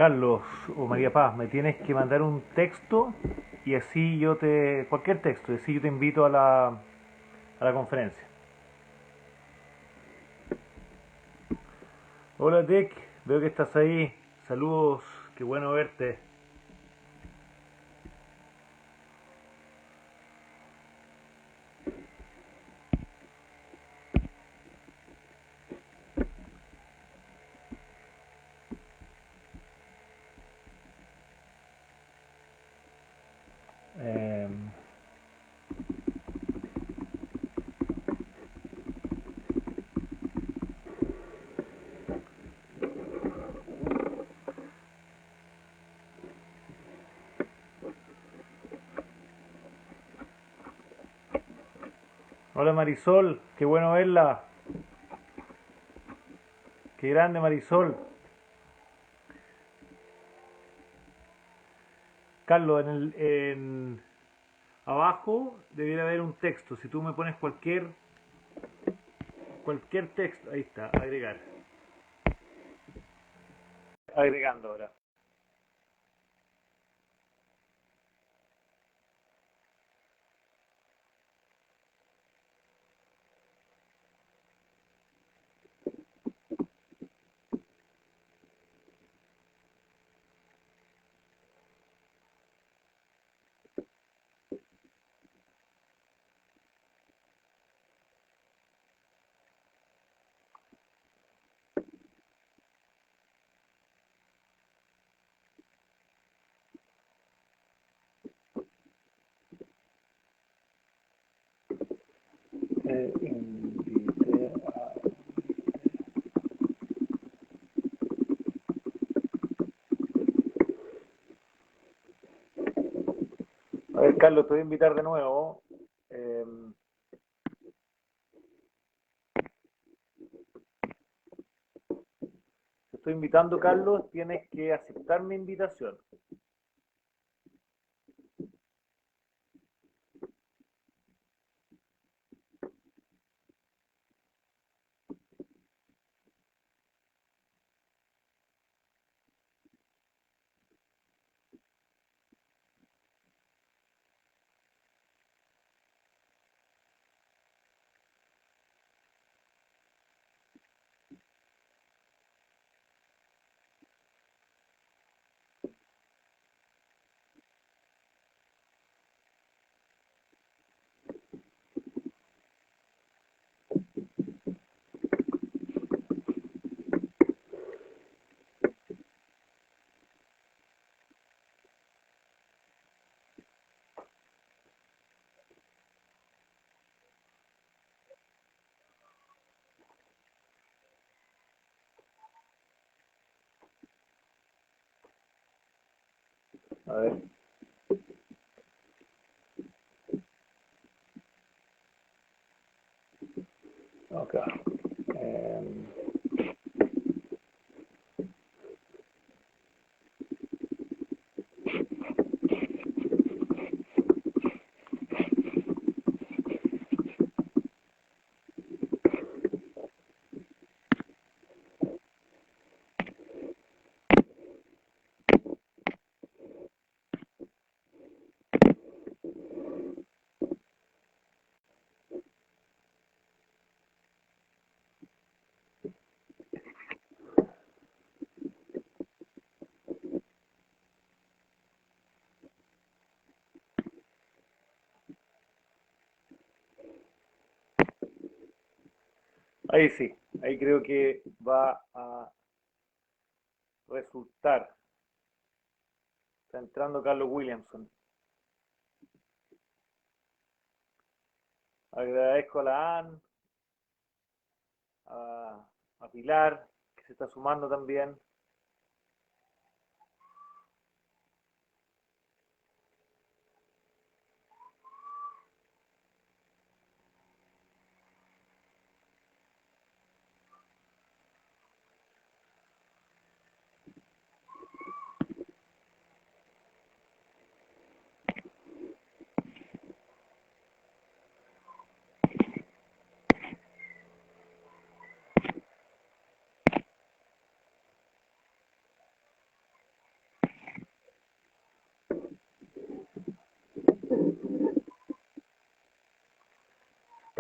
Carlos o María Paz, me tienes que mandar un texto y así cualquier texto, y así yo te invito a la conferencia. Hola Dick, veo que estás ahí. Saludos, qué bueno verte. Eh, hola Marisol, qué bueno verla. Qué grande Marisol. Carlos, abajo debería haber un texto. Si tú me pones cualquier texto, ahí está, agregar. Agregando ahora. Invité a ver, Carlos, te voy a invitar de nuevo. Eh, te estoy invitando, Carlos. Tienes que aceptar mi invitación. A ver. Ok. Eh, ahí sí. Ahí creo que va a resultar. Está entrando Carlos Williamson. Agradezco a la Ann, a Pilar, que se está sumando también.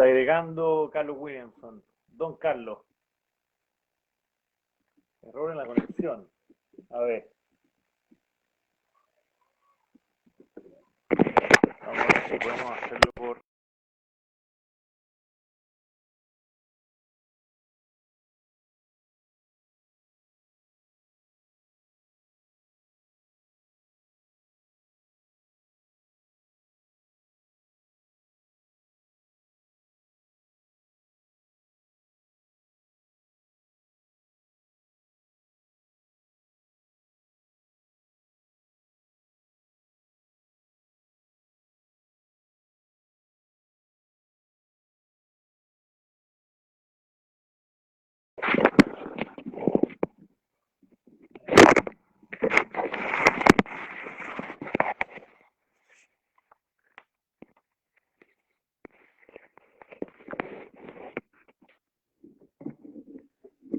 Está agregando Carlos Williamson. Don Carlos. Error en la conexión. A ver. Vamos a ver si podemos hacerlo por...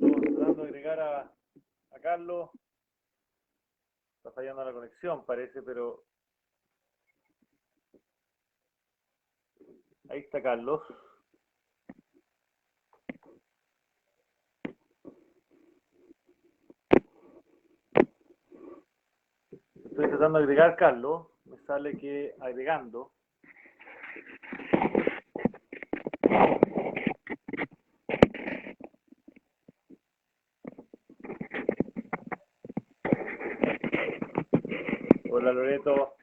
Estamos tratando de agregar a Carlos. Está fallando la conexión, parece, pero... Ahí está Carlos. Estoy tratando de agregar Carlos. Me sale que agregando. Hola Loreto.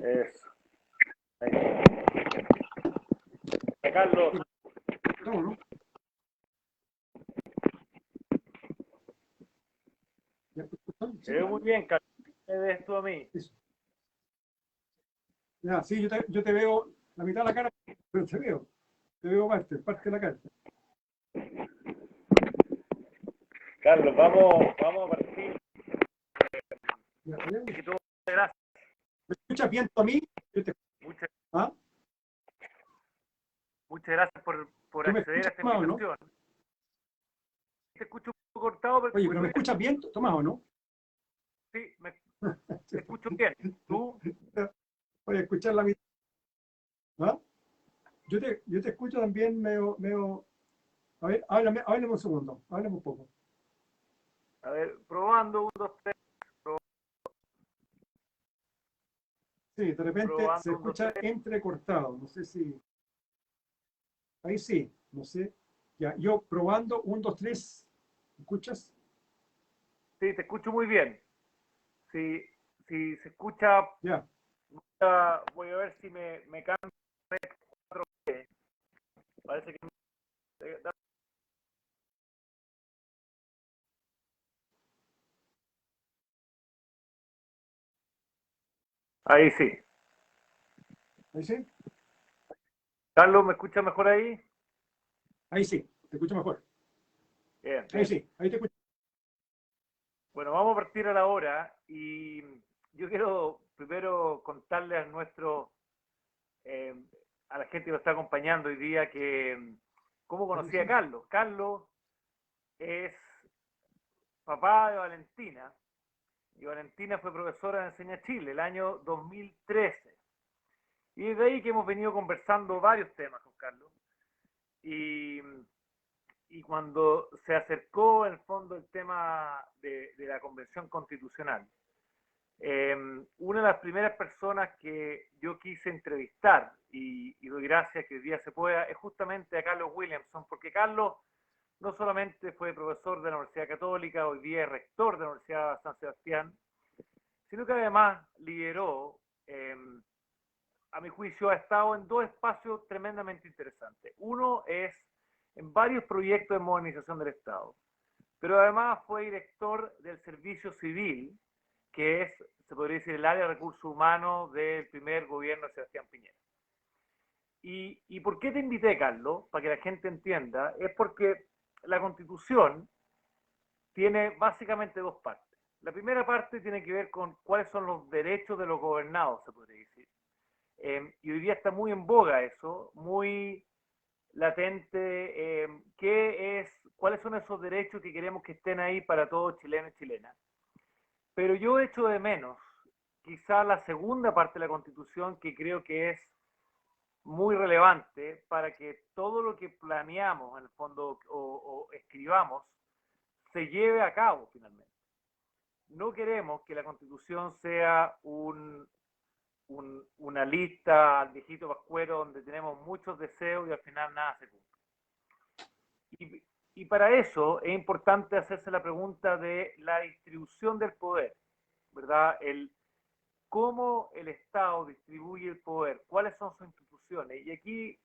Eso. Ahí está Carlos. No, ¿no? Se ve muy bien, Carlos. ¿Me ves tú a mí? Eso. Ya, sí, yo te veo la mitad de la cara, pero te veo. Te veo parte de la cara. Carlos, vamos a partir. Ya, ya. Gracias. ¿Me escuchas bien tú a mí? Muchas, ¿Ah? muchas gracias por ¿Tú me acceder a escuchas, esta Tomás, o no? invitación. Te escucho un poco cortado, pero te Oye, escucho pero ¿me bien. escuchas bien, Tomás, o no? Sí, te escucho bien. ¿Tú? Voy a escuchar la mitad. ¿Ah? Yo te escucho también medio. A ver, háblame un segundo, háblame un poco. A ver, probando, 1, 2, 3, Sí, de repente se probando, 1, 2, escucha 3. entrecortado, no sé si. Ahí sí, no sé. Ya, yo probando, 1, 2, 3. ¿Me escuchas? Sí, te escucho muy bien. Si, si se escucha, Ya, voy a ver si me cambio. Parece que... Ahí sí. ahí sí, Carlos, ¿me escucha mejor ahí? ahí sí, te escucho mejor. Bien, Ahí bien. sí, ahí te escucho. Bueno, vamos a partir a la hora y yo quiero primero contarle eh, a la gente que nos está acompañando hoy día que cómo Ahí conocí a sí. Carlos. Carlos es papá de Valentina y Valentina fue profesora de Enseña Chile el año 2013. Y desde ahí que hemos venido conversando varios temas con Carlos. Y, y cuando se acercó en el fondo el tema de la Convención Constitucional, una de las primeras personas que yo quise entrevistar, y doy gracias que hoy día se pueda, es justamente a Carlos Williamson, porque Carlos no solamente fue profesor de la Universidad Católica, hoy día es rector de la Universidad de San Sebastián, sino que además lideró a mi juicio, ha estado en dos espacios tremendamente interesantes. Uno es en varios proyectos de modernización del Estado, pero además fue director del Servicio Civil, que es, se podría decir, el área de recursos humanos del primer gobierno de Sebastián Piñera. ¿Y por qué te invité, Carlos? Para que la gente entienda, es porque la Constitución tiene básicamente dos partes. La primera parte tiene que ver con cuáles son los derechos de los gobernados, se podría decir. Y hoy día está muy en boga eso, muy latente, cuáles son esos derechos que queremos que estén ahí para todos chilenos y chilenas. Pero yo echo de menos quizá la segunda parte de la Constitución, que creo que es muy relevante para que todo lo que planeamos en el fondo o escribamos se lleve a cabo finalmente. No queremos que la Constitución sea una lista al viejito pascuero donde tenemos muchos deseos y al final nada se cumple. Y para eso es importante hacerse la pregunta de la distribución del poder, ¿verdad? Cómo el Estado distribuye el poder, cuáles son sus instituciones. Y aquí,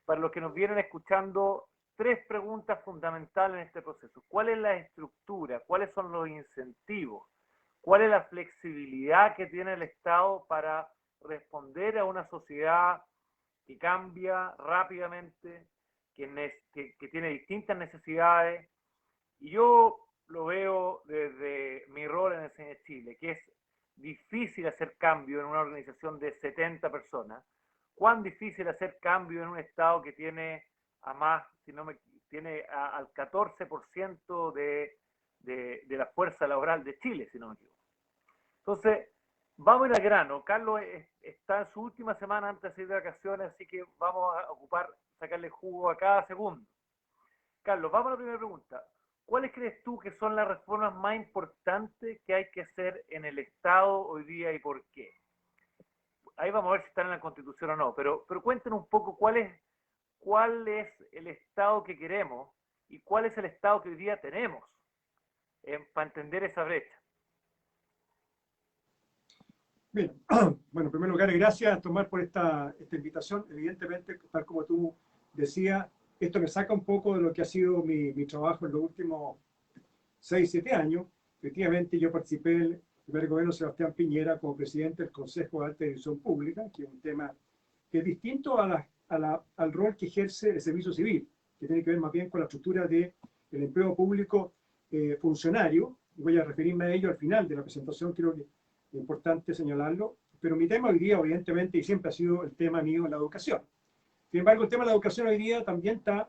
para los que nos vienen escuchando, tres preguntas fundamentales en este proceso. ¿Cuál es la estructura? ¿Cuáles son los incentivos? ¿Cuál es la flexibilidad que tiene el Estado para responder a una sociedad que cambia rápidamente, que tiene distintas necesidades? Y yo lo veo desde mi rol en el CNE Chile, que es difícil hacer cambio en una organización de 70 personas. ¿Cuán difícil hacer cambio en un Estado que tiene a más, si no me, tiene al 14% de la fuerza laboral de Chile, si no me equivoco? Entonces, vamos a ir al grano. Carlos está en su última semana antes de ir de vacaciones, así que vamos a sacarle jugo a cada segundo. Carlos, vamos a la primera pregunta. ¿Cuáles crees tú que son las reformas más importantes que hay que hacer en el Estado hoy día y por qué? Ahí vamos a ver si están en la Constitución o no, pero cuéntenos un poco cuál es el Estado que queremos y cuál es el Estado que hoy día tenemos para entender esa brecha. Bien, bueno, en primer lugar, gracias, Tomás, por esta invitación. Evidentemente, tal como tú decías, esto me saca un poco de lo que ha sido mi trabajo en los últimos 6, 7 años. Efectivamente, yo participé en el primer gobierno de Sebastián Piñera como presidente del Consejo de Alta Dirección Pública, que es un tema que es distinto al rol que ejerce el servicio civil, que tiene que ver más bien con la estructura del empleo público funcionario. Voy a referirme a ello al final de la presentación, creo que es importante señalarlo. Pero mi tema hoy día, evidentemente, y siempre ha sido el tema mío, la educación. Sin embargo, el tema de la educación hoy día también está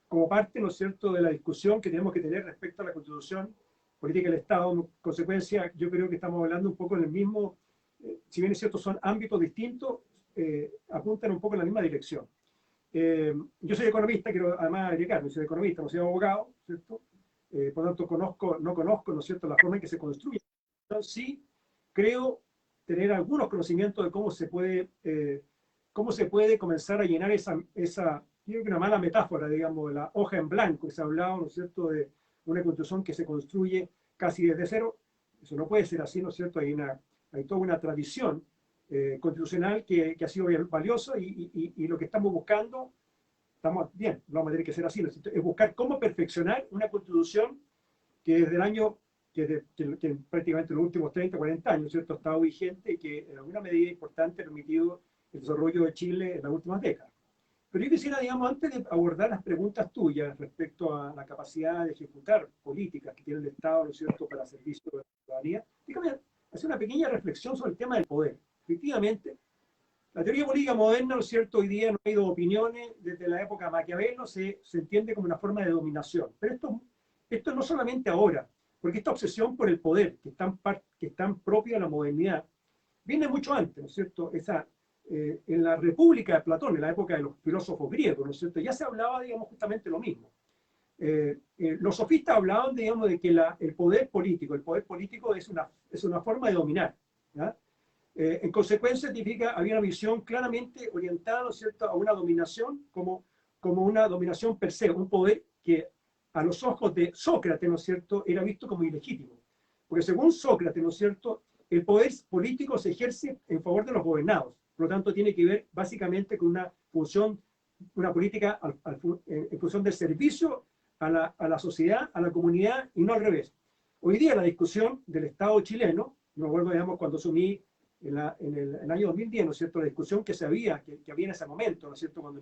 como parte, ¿no es cierto?, de la discusión que tenemos que tener respecto a la Constitución política del Estado. En consecuencia, yo creo que estamos hablando un poco en el mismo, si bien es cierto, son ámbitos distintos, apuntan un poco en la misma dirección. Yo soy economista, quiero además agregar, soy economista, no soy abogado, ¿cierto? Por lo tanto, no conozco, ¿no es cierto?, la forma en que se construye. Entonces, sí creo tener algunos conocimientos de cómo se puede comenzar a llenar esa creo que una mala metáfora, digamos, de la hoja en blanco que se ha hablado, ¿no es cierto?, de una constitución que se construye casi desde cero. Eso no puede ser así, ¿no es cierto? Hay toda una tradición constitucional que ha sido valiosa y lo que estamos buscando, estamos bien, vamos a tener que ser así, ¿no es cierto? Es buscar cómo perfeccionar una constitución que desde el año, que prácticamente los últimos 30, 40 años, ¿cierto?, ha estado vigente y que en alguna medida importante ha permitido el desarrollo de Chile en las últimas décadas. Pero yo quisiera, digamos, antes de abordar las preguntas tuyas respecto a la capacidad de ejecutar políticas que tiene el Estado, ¿no es cierto?, para servicio de la ciudadanía, déjame hacer una pequeña reflexión sobre el tema del poder. Efectivamente, la teoría política moderna, ¿no es cierto?, hoy día no ha habido opiniones, desde la época de Maquiavelo se entiende como una forma de dominación. Pero esto no solamente ahora, porque esta obsesión por el poder, que es tan propia de la modernidad, viene mucho antes, ¿no es cierto? En la República de Platón, en la época de los filósofos griegos, ¿no es cierto?, ya se hablaba, digamos, justamente lo mismo. Los sofistas hablaban, digamos, de que el poder político es una forma de dominar, ¿ya? En consecuencia, había una visión claramente orientada, ¿no es cierto?, a una dominación como una dominación per se, un poder que a los ojos de Sócrates, ¿no es cierto?, era visto como ilegítimo. Porque según Sócrates, ¿no es cierto?, el poder político se ejerce en favor de los gobernados. por lo tanto tiene que ver básicamente con una función, una política en función del servicio a la sociedad, a la comunidad, y no al revés. Hoy día la discusión del Estado chileno, me vuelvo, digamos, cuando asumí en el año 2010, ¿no es cierto?, la discusión que había en ese momento, ¿no es cierto?, cuando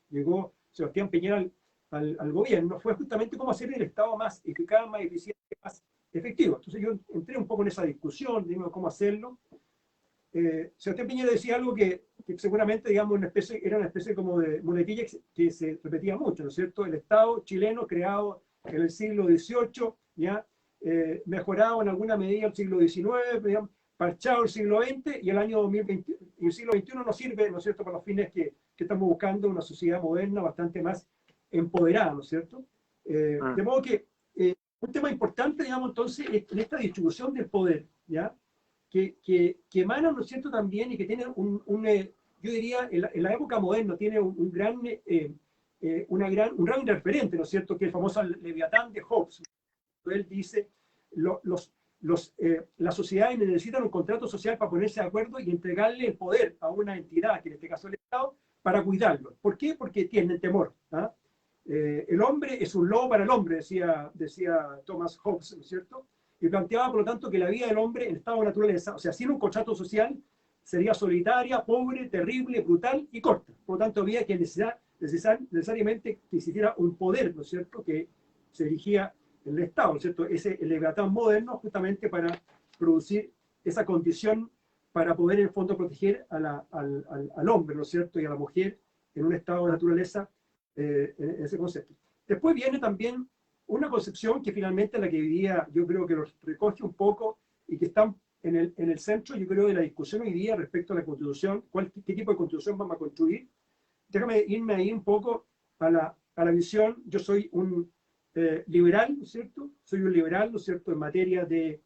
llegó Sebastián Piñera al gobierno, fue justamente cómo hacer el Estado más eficaz, más eficiente, más efectivo. Entonces yo entré un poco en esa discusión, digamos, cómo hacerlo. Sebastián Piñera decía algo que seguramente, digamos, era una especie como de muletilla que se repetía mucho, ¿no es cierto? El Estado chileno creado en el siglo XVIII, ya mejorado en alguna medida el siglo XIX, digamos, parchado el siglo XX, y el año 2020, y el siglo XXI no sirve, ¿no es cierto?, para los fines que estamos buscando, una sociedad moderna bastante más empoderada, ¿no es cierto? De modo que un tema importante, digamos, entonces, es en esta distribución del poder, ¿ya? Que emana, ¿no es cierto?, también, y que tiene yo diría, en la época moderna, tiene un gran referente, ¿no es cierto?, que es el famoso Leviatán de Hobbes. Él dice, las sociedades necesitan un contrato social para ponerse de acuerdo y entregarle el poder a una entidad, que en este caso es el Estado, para cuidarlo. ¿Por qué? Porque tienen temor. ¿Ah? El hombre es un lobo para el hombre, decía Thomas Hobbes, ¿no es cierto? Y planteaba, por lo tanto, que la vida del hombre en estado de naturaleza, o sea, sin un contrato social, sería solitaria, pobre, terrible, brutal y corta. Por lo tanto, había que necesariamente que existiera un poder, ¿no es cierto?, que se dirigía en el Estado, ¿no es cierto?, el Leviatán moderno, justamente para producir esa condición para poder, en el fondo, proteger al hombre, ¿no es cierto?, y a la mujer en un estado de naturaleza, en ese concepto. Después viene también una concepción que finalmente es la que hoy día yo creo que los recoge un poco y que está en el centro, yo creo, de la discusión hoy día respecto a la Constitución, qué tipo de Constitución vamos a construir. Déjame irme ahí un poco a la visión. Yo soy un liberal, ¿no es cierto? Soy un liberal, ¿no es cierto?, en materia de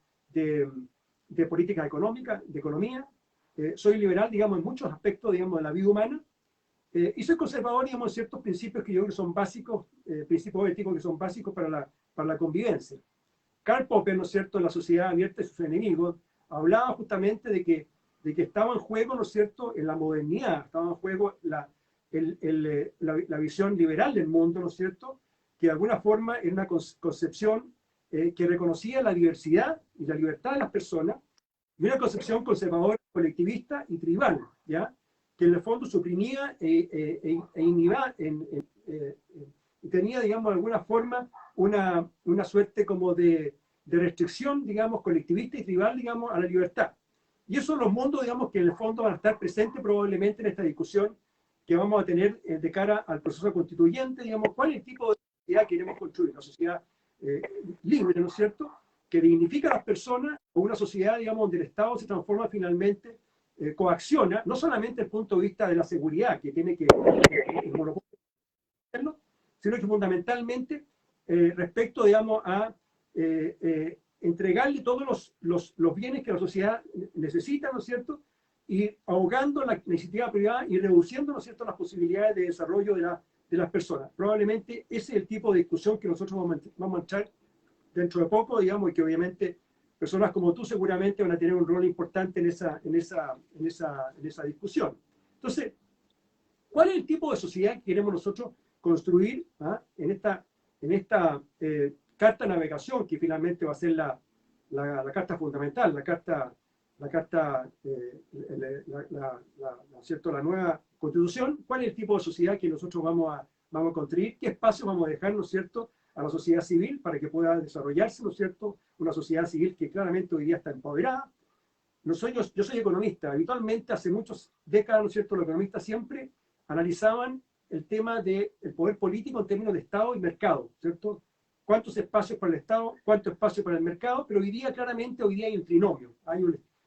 política económica, de economía. Soy liberal, digamos, en muchos aspectos, digamos, de la vida humana. Y soy conservador, digamos, en ciertos principios que yo creo que son básicos, principios éticos que son básicos para la convivencia. Karl Popper, ¿no es cierto?, en La sociedad abierta y sus enemigos, hablaba justamente de que estaba en juego, ¿no es cierto?, en la modernidad, estaba en juego la visión liberal del mundo, ¿no es cierto?, que de alguna forma era una concepción que reconocía la diversidad y la libertad de las personas, y una concepción conservadora, colectivista y tribal, ¿ya?, que en el fondo suprimía inhibía, y tenía, digamos, de alguna forma una suerte como de restricción, digamos, colectivista y tribal, digamos, a la libertad. Y esos son los mundos, digamos, que en el fondo van a estar presentes probablemente en esta discusión que vamos a tener de cara al proceso constituyente, digamos, cuál es el tipo de sociedad que queremos construir, una sociedad libre, ¿no es cierto?, que dignifica a las personas, o una sociedad, digamos, donde el Estado se transforma finalmente, coacciona, no solamente desde el punto de vista de la seguridad, que tiene que el monopolio hacerlo, sino que fundamentalmente respecto, digamos, a entregarle todos los bienes que la sociedad necesita, ¿no es cierto?, y ahogando la iniciativa privada y reduciendo, ¿no es cierto?, las posibilidades de desarrollo de las personas. Probablemente ese es el tipo de discusión que nosotros vamos a entrar dentro de poco, digamos, y que obviamente personas como tú seguramente van a tener un rol importante en esa discusión. Entonces, ¿cuál es el tipo de sociedad que queremos nosotros construir en esta carta de navegación, que finalmente va a ser la carta fundamental, ¿cierto?, la nueva constitución? ¿Cuál es el tipo de sociedad que nosotros vamos a construir? ¿Qué espacio vamos a dejar, ¿no es cierto?, a la sociedad civil para que pueda desarrollarse, ¿no es cierto?, una sociedad civil que claramente hoy día está empoderada. Yo soy economista. Habitualmente, hace muchas décadas, ¿no es cierto?, los economistas siempre analizaban el tema del poder político en términos de Estado y mercado, ¿cierto? ¿Cuántos espacios para el Estado? ¿Cuánto espacio para el mercado? Pero hoy día, claramente, hay un trinomio.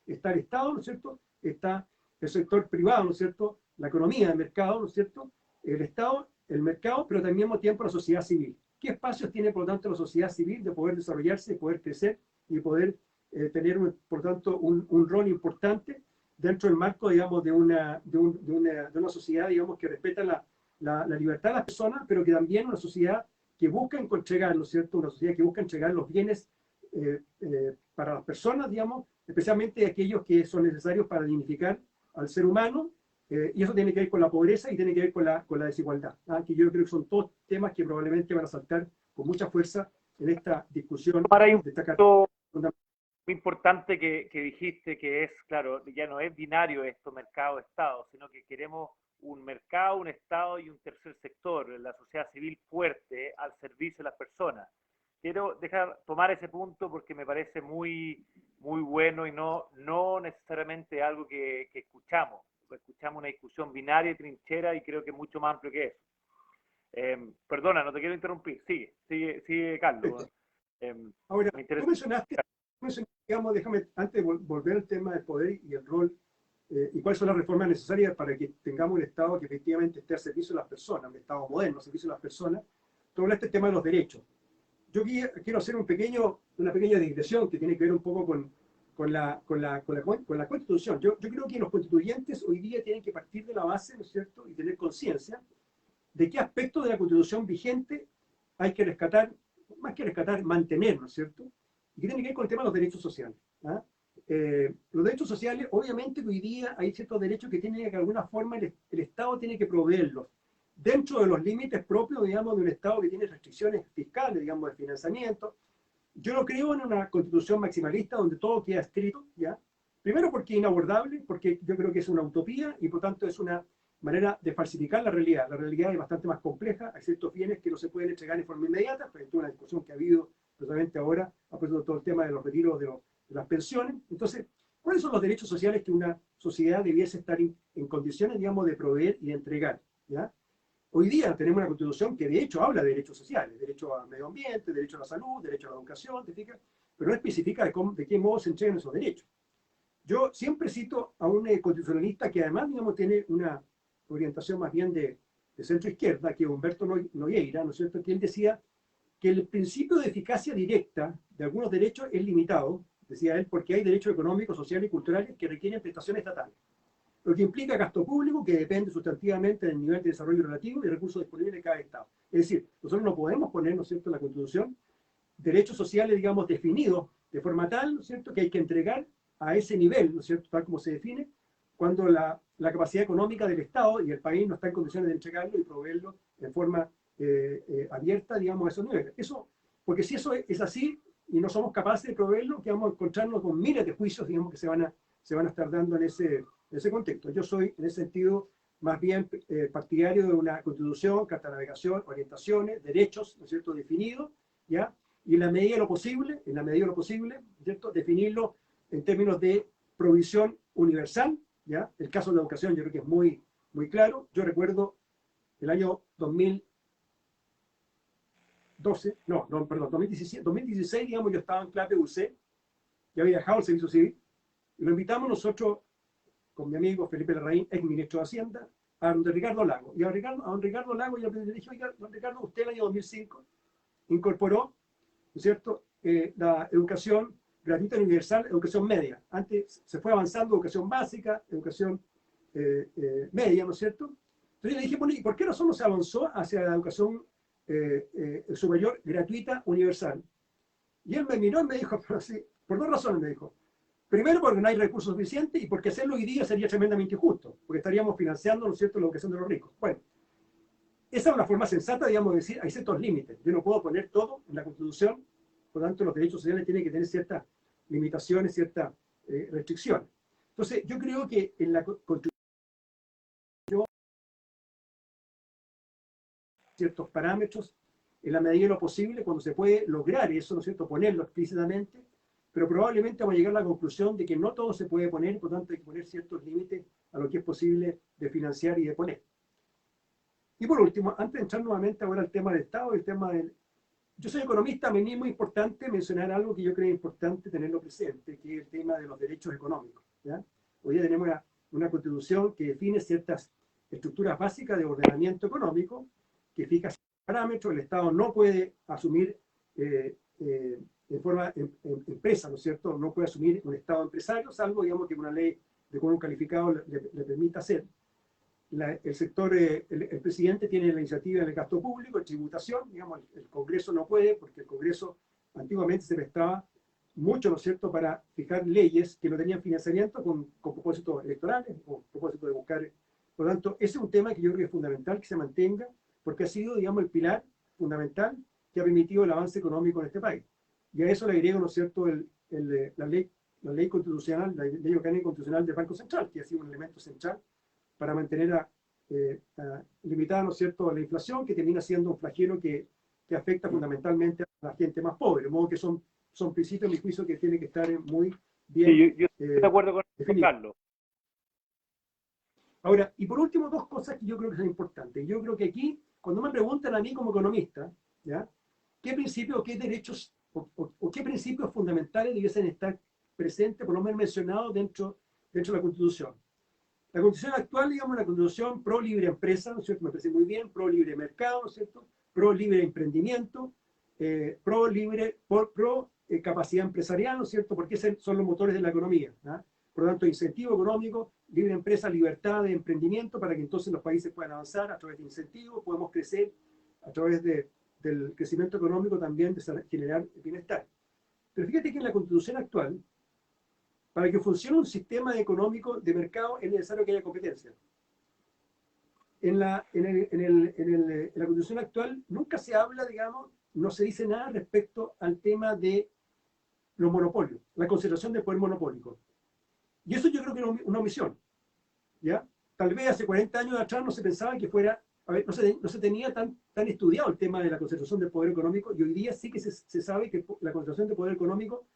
Está el Estado, ¿no es cierto?, está el sector privado, ¿no es cierto?, la economía del mercado, ¿no es cierto?, el Estado, el mercado, pero también al mismo tiempo la sociedad civil. ¿Qué espacios tiene, por lo tanto, la sociedad civil de poder desarrollarse, de poder crecer y poder tener, por tanto, un rol importante dentro del marco, digamos, de una sociedad, digamos, que respeta la libertad de las personas, pero que también una sociedad que busca entregar, ¿no es cierto?, una sociedad que busca entregar los bienes para las personas, digamos, especialmente aquellos que son necesarios para dignificar al ser humano, y eso tiene que ver con la pobreza y tiene que ver con la desigualdad, que yo creo que son todos temas que probablemente van a saltar con mucha fuerza en esta discusión Tomar ahí un de esta carta. punto muy importante que dijiste, que es, claro, ya no es binario esto, mercado-estado, sino que queremos un mercado, un estado y un tercer sector, la sociedad civil fuerte al servicio de las personas. Quiero tomar ese punto porque me parece muy bueno y no necesariamente algo que escuchamos. Escuchamos una discusión binaria y trinchera y creo que es mucho más amplio que eso. Perdona, no te quiero interrumpir. Sigue Carlos. Ahora, Me tú interesa. mencionaste, digamos, déjame antes de volver al tema del poder y el rol, y cuáles son las reformas necesarias para que tengamos un Estado que efectivamente esté al servicio de las personas, un Estado moderno al servicio de las personas. Tú hablaste del tema de los derechos. Yo quiero hacer una pequeña digresión que tiene que ver un poco con la Constitución. Yo creo que los constituyentes hoy día tienen que partir de la base, ¿no es cierto?, y tener conciencia de qué aspectos de la Constitución vigente hay que rescatar, más que rescatar, mantener, ¿no es cierto? Y que tiene que ver con el tema de los derechos sociales. Los derechos sociales, obviamente hoy día hay ciertos derechos que tienen que de alguna forma el Estado tiene que proveerlos dentro de los límites propios, digamos, de un Estado que tiene restricciones fiscales, digamos, de financiamiento. Yo no creo en una constitución maximalista donde todo queda escrito, ¿ya? Primero porque es inabordable, porque yo creo que es una utopía y por tanto es una manera de falsificar la realidad. La realidad es bastante más compleja, hay ciertos bienes que no se pueden entregar en forma inmediata, pero es una discusión que ha habido precisamente ahora, a propósito de todo el tema de los retiros de las pensiones. Entonces, ¿cuáles son los derechos sociales que una sociedad debiese estar en condiciones, digamos, de proveer y de entregar? ¿Ya? Hoy día tenemos una constitución que de hecho habla de derechos sociales, derecho al medio ambiente, derecho a la salud, derecho a la educación, ¿te fijas? Pero no especifica de qué modo se entregan esos derechos. Yo siempre cito a un constitucionalista que además, digamos, tiene una orientación más bien de centro-izquierda, que es Humberto Nogueira, ¿no es cierto?, que él decía que el principio de eficacia directa de algunos derechos es limitado, decía él, porque hay derechos económicos, sociales y culturales que requieren prestaciones estatales, lo que implica gasto público que depende sustantivamente del nivel de desarrollo relativo y recursos disponibles de cada Estado. Es decir, nosotros no podemos poner, ¿no es cierto?, en la Constitución derechos sociales, digamos, definidos de forma tal, ¿no es cierto?, que hay que entregar a ese nivel, ¿no es cierto?, tal como se define, cuando la capacidad económica del Estado y el país no está en condiciones de entregarlo y proveerlo en forma abierta, digamos, a esos niveles. Eso, porque si eso es así y no somos capaces de proveerlo, que vamos a encontrarnos con miles de juicios, digamos, que se van a estar dando en ese contexto. Yo soy, en ese sentido, más bien partidario de una constitución, carta de navegación, orientaciones, derechos, ¿no es cierto?, definidos, ¿ya? Y en la medida de lo posible, ¿cierto?, definirlo en términos de provisión universal, ¿ya? El caso de la educación yo creo que es muy claro. Yo recuerdo el año 2016, digamos, yo estaba en clase de UC, ya había dejado el servicio civil, y lo invitamos nosotros, con mi amigo Felipe Larraín, ex ministro de Hacienda, a don Ricardo Lago. Y a don Ricardo Lago yo le dije, oiga, don Ricardo, usted el año 2005 incorporó, ¿no es cierto?, la educación gratuita universal, educación media. Antes se fue avanzando educación básica, educación media, ¿no es cierto? Entonces yo le dije, bueno, ¿y por qué razón no se avanzó hacia la educación superior gratuita universal? Y él me miró y me dijo, pero sí, por dos razones me dijo. Primero, porque no hay recursos suficientes y porque hacerlo hoy día sería tremendamente injusto, porque estaríamos financiando, ¿no es cierto?, la educación de los ricos. Bueno, esa es una forma sensata, digamos, de decir, hay ciertos límites. Yo no puedo poner todo en la Constitución, por lo tanto, los derechos sociales tienen que tener ciertas limitaciones, ciertas restricciones. Entonces, yo creo que en la Constitución ciertos parámetros, en la medida de lo posible, cuando se puede lograr eso, ¿no es cierto?, ponerlo explícitamente, pero probablemente vamos a llegar a la conclusión de que no todo se puede poner, por lo tanto hay que poner ciertos límites a lo que es posible de financiar y de poner. Y por último, antes de entrar nuevamente ahora al tema del Estado, el tema del... Yo soy economista, me es muy importante mencionar algo que yo creo importante tenerlo presente, que es el tema de los derechos económicos, ¿ya? Hoy día tenemos una constitución que define ciertas estructuras básicas de ordenamiento económico, que fija parámetros, el Estado no puede asumir en forma empresa, ¿no es cierto? No puede asumir un Estado empresario, salvo, digamos, que una ley de quórum calificado le permita hacer. El sector, el presidente tiene la iniciativa del gasto público, de tributación, digamos, el Congreso no puede, porque el Congreso antiguamente se prestaba mucho, ¿no es cierto?, para fijar leyes que no tenían financiamiento con propósitos electorales, con propósito de buscar Por lo tanto, ese es un tema que yo creo que es fundamental que se mantenga, porque ha sido, digamos, el pilar fundamental que ha permitido el avance económico en este país. Y a eso le agrego, ¿no es cierto?, la ley constitucional, la ley orgánica constitucional del Banco Central, que ha sido un elemento central para mantener limitada, ¿no es cierto?, la inflación, que termina siendo un flagelo que afecta fundamentalmente a la gente más pobre. De modo que son principios, a mi juicio, que tienen que estar muy bien Sí, yo estoy de acuerdo con eso, definidos. Carlos. Ahora, y por último, dos cosas que yo creo que son importantes. Yo creo que aquí, cuando me preguntan a mí como economista, ¿ya?, qué principios o qué derechos o qué principios fundamentales debiesen estar presentes, por lo menos mencionados dentro de la Constitución. La Constitución actual, digamos, la Constitución pro libre empresa, ¿no es cierto?, me parece muy bien, pro libre mercado, ¿no es cierto?, pro libre emprendimiento, pro capacidad empresarial, ¿no es cierto?, porque esos son los motores de la economía, ¿no? Por lo tanto, incentivo económico, libre empresa, libertad de emprendimiento, para que entonces los países puedan avanzar a través de incentivos, podemos crecer a través del crecimiento económico, también de generar bienestar. Pero fíjate que en la Constitución actual, para que funcione un sistema económico de mercado es necesario que haya competencia. En la Constitución actual nunca se habla, digamos, no se dice nada respecto al tema de los monopolios, la concentración del poder monopólico. Y eso yo creo que es una omisión, ¿ya? Tal vez hace 40 años atrás no se pensaba que fuera, a ver, no se tenía tan estudiado el tema de la concentración del poder económico, y hoy día sí que se sabe que la concentración del poder económico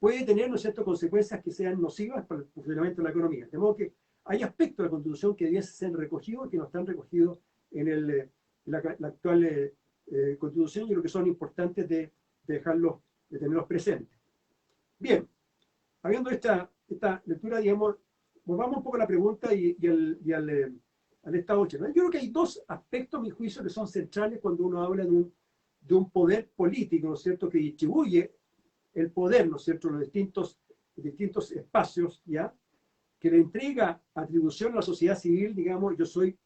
puede tener, ¿no es cierto?, consecuencias que sean nocivas para el funcionamiento de la economía. De modo que hay aspectos de la Constitución que debiesen ser recogidos y que no están recogidos en la actual Constitución, y creo que son importantes de tenerlos presentes. Bien, habiendo esta lectura, digamos, volvamos un poco a la pregunta y al Estado chileno. Yo creo que hay dos aspectos, a mi juicio, que son centrales cuando uno habla de un poder político, ¿no es cierto?, que distribuye el poder, ¿no es cierto?, los distintos espacios, ¿ya?, que le entrega atribución a la sociedad civil. Digamos, yo soy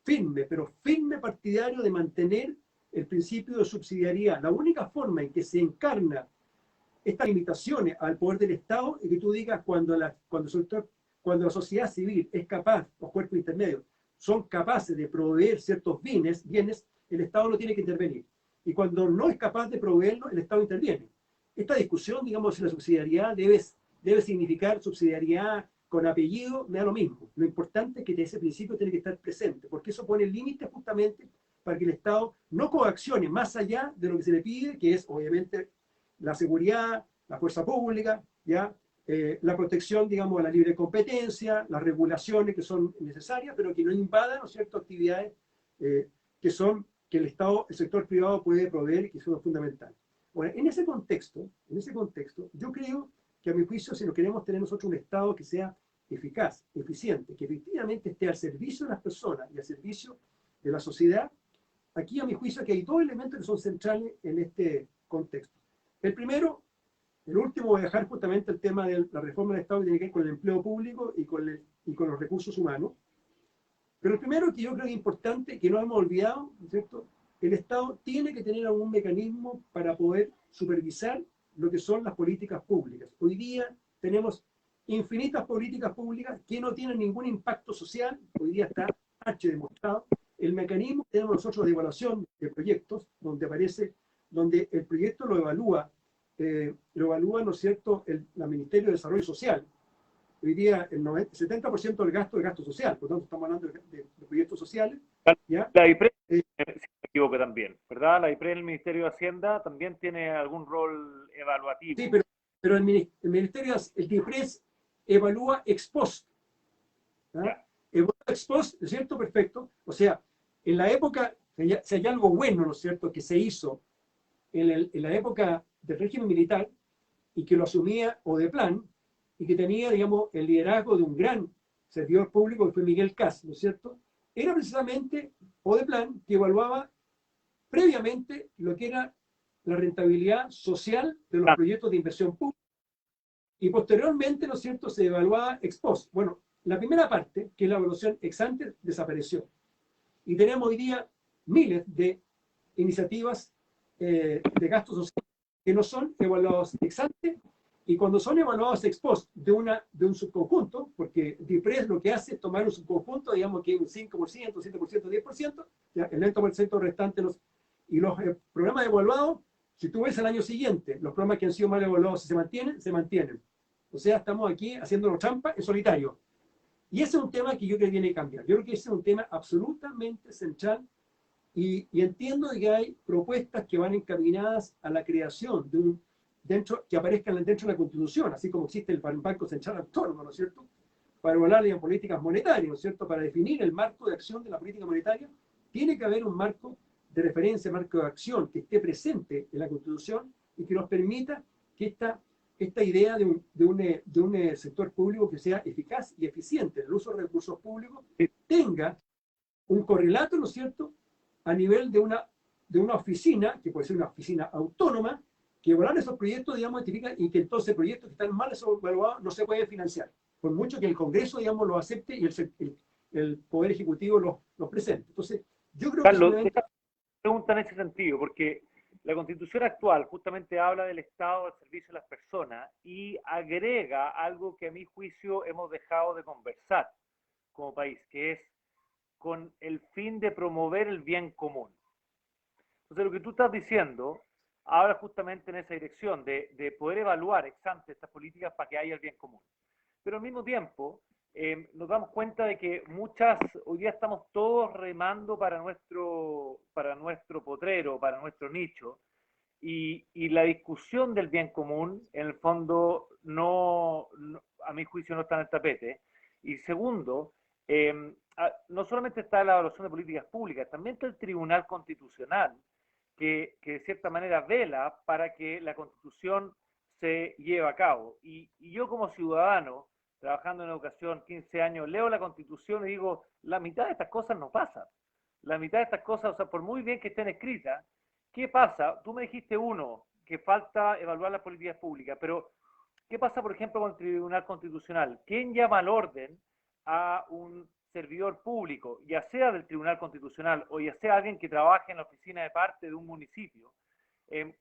firme, pero firme partidario de mantener el principio de subsidiariedad. La única forma en que se encarna estas limitaciones al poder del Estado es que tú digas cuando la sociedad civil es capaz, los cuerpos intermedios son capaces de proveer ciertos bienes, el Estado no tiene que intervenir. Y cuando no es capaz de proveerlo, el Estado interviene. Esta discusión, digamos, si la subsidiariedad debe significar subsidiariedad con apellido, me da lo mismo. Lo importante es que ese principio tiene que estar presente, porque eso pone límites justamente para que el Estado no coaccione más allá de lo que se le pide, que es obviamente la seguridad, la fuerza pública, ¿ya? La protección, digamos, de la libre competencia, las regulaciones que son necesarias, pero que no invadan, ¿no es cierto?, actividades que el Estado, el sector privado puede proveer y que son fundamentales. Bueno, en ese contexto, yo creo que, a mi juicio, si no queremos tener nosotros un Estado que sea eficaz, eficiente, que efectivamente esté al servicio de las personas y al servicio de la sociedad, aquí, a mi juicio, que hay dos elementos que son centrales en este contexto. El primero, el último, voy a dejar justamente el tema de la reforma del Estado, que tiene que ver con el empleo público y con los recursos humanos. Pero el primero, que yo creo que es importante, que no hemos olvidado, ¿no es cierto?, el Estado tiene que tener algún mecanismo para poder supervisar lo que son las políticas públicas. Hoy día tenemos infinitas políticas públicas que no tienen ningún impacto social. Hoy día está demostrado. El mecanismo que tenemos nosotros de evaluación de proyectos, donde el proyecto lo evalúa, ¿no es cierto?, el Ministerio de Desarrollo Social. Hoy día el 70% del gasto es gasto social, por lo tanto estamos hablando de proyectos sociales, ¿ya? La IPRES, si me equivoco también, ¿verdad? La IPRES, el Ministerio de Hacienda, también tiene algún rol evaluativo. Sí, pero el Ministerio, el IPRES evalúa ex post. Evalúa ex post, ¿no es cierto? Perfecto. O sea, en la época, si hay algo bueno, ¿no es cierto?, que se hizo en la época del régimen militar y que lo asumía Odeplan y que tenía, digamos, el liderazgo de un gran servidor público que fue Miguel Kast, ¿no es cierto?, era precisamente Odeplan que evaluaba previamente lo que era la rentabilidad social de los proyectos de inversión pública y posteriormente, ¿no es cierto?, se evaluaba ex post. Bueno, la primera parte, que es la evaluación ex ante, desapareció. Y tenemos hoy día miles de iniciativas de gastos sociales que no son evaluados ex ante Y cuando son evaluados ex post de un subconjunto, porque DIPRES lo que hace es tomar un subconjunto, digamos que un 5%, 7%, 10%, ¿ya? El 90% restante, y los programas evaluados, si tú ves el año siguiente, los programas que han sido mal evaluados, si se mantienen, se mantienen. O sea, estamos aquí haciéndolo trampa en solitario. Y ese es un tema que yo creo que tiene que cambiar. Yo creo que ese es un tema absolutamente central y entiendo que hay propuestas que van encaminadas a la creación de un que aparezcan dentro de la Constitución, así como existe el Banco Central Autónomo, ¿no es cierto? Para evaluar las políticas monetarias, ¿no es cierto? Para definir el marco de acción de la política monetaria, tiene que haber un marco de referencia, marco de acción que esté presente en la Constitución y que nos permita que esta idea de un sector público que sea eficaz y eficiente en el uso de recursos públicos tenga un correlato, ¿no es cierto?, a nivel de una oficina, que puede ser una oficina autónoma, que evaluar esos proyectos, digamos, identifica y que entonces proyectos que están mal evaluados no se pueden financiar, por mucho que el Congreso, digamos, lo acepte y el Poder Ejecutivo los presente. Entonces, yo creo que es Carlos, una esta pregunta en ese sentido, porque la Constitución actual justamente habla del Estado al servicio de las personas y agrega algo que a mi juicio hemos dejado de conversar como país, que es con el fin de promover el bien común. Entonces, lo que tú estás diciendo habla justamente en esa dirección de poder evaluar ex ante estas políticas para que haya el bien común. Pero al mismo tiempo, nos damos cuenta de que hoy día estamos todos remando para nuestro potrero, para nuestro nicho, y la discusión del bien común, en el fondo, a mi juicio, no está en el tapete. Y segundo, no solamente está la evaluación de políticas públicas, también está el Tribunal Constitucional, que de cierta manera vela para que la Constitución se lleve a cabo. Y yo como ciudadano, trabajando en educación 15 años, leo la Constitución y digo, la mitad de estas cosas no pasan. La mitad de estas cosas, o sea, por muy bien que estén escritas, ¿qué pasa? Tú me dijiste que falta evaluar las políticas públicas, pero ¿qué pasa, por ejemplo, con el Tribunal Constitucional? ¿Quién llama al orden a un servidor público, ya sea del Tribunal Constitucional o ya sea alguien que trabaje en la oficina de parte de un municipio,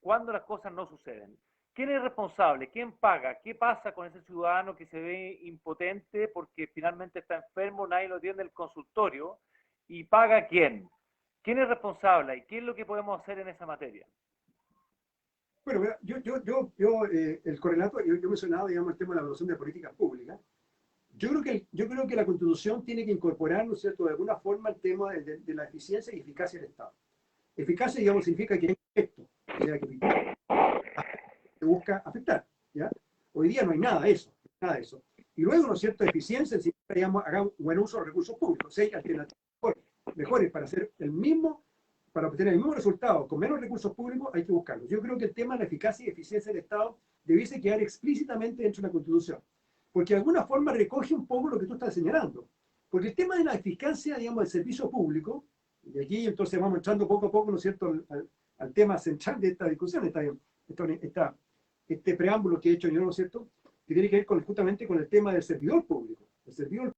cuando las cosas no suceden? ¿Quién es responsable? ¿Quién paga? ¿Qué pasa con ese ciudadano que se ve impotente porque finalmente está enfermo, nadie lo atiende en el consultorio? ¿Y paga quién? ¿Quién es responsable? ¿Y qué es lo que podemos hacer en esa materia? Bueno, el correlato, yo mencionaba, digamos, el tema de la evaluación de políticas públicas. Yo creo que la Constitución tiene que incorporar, ¿no es cierto?, de alguna forma el tema de la eficiencia y eficacia del Estado. Eficacia, digamos, significa que hay efecto, o sea, que se busca afectar, ¿ya? Hoy día no hay nada de eso, nada de eso. Y luego, ¿no es cierto?, eficiencia significa, digamos, haga un buen uso de los recursos públicos. Si hay alternativas mejores para hacer para obtener el mismo resultado con menos recursos públicos, hay que buscarlos. Yo creo que el tema de la eficacia y eficiencia del Estado debiese quedar explícitamente dentro de la Constitución, porque de alguna forma recoge un poco lo que tú estás señalando. Porque el tema de la eficacia, digamos, del servicio público, y aquí entonces vamos entrando poco a poco, ¿no es cierto?, al tema central de esta discusión, este preámbulo que he hecho yo, ¿no es cierto?, que tiene que ver justamente con el tema del servidor público. El servidor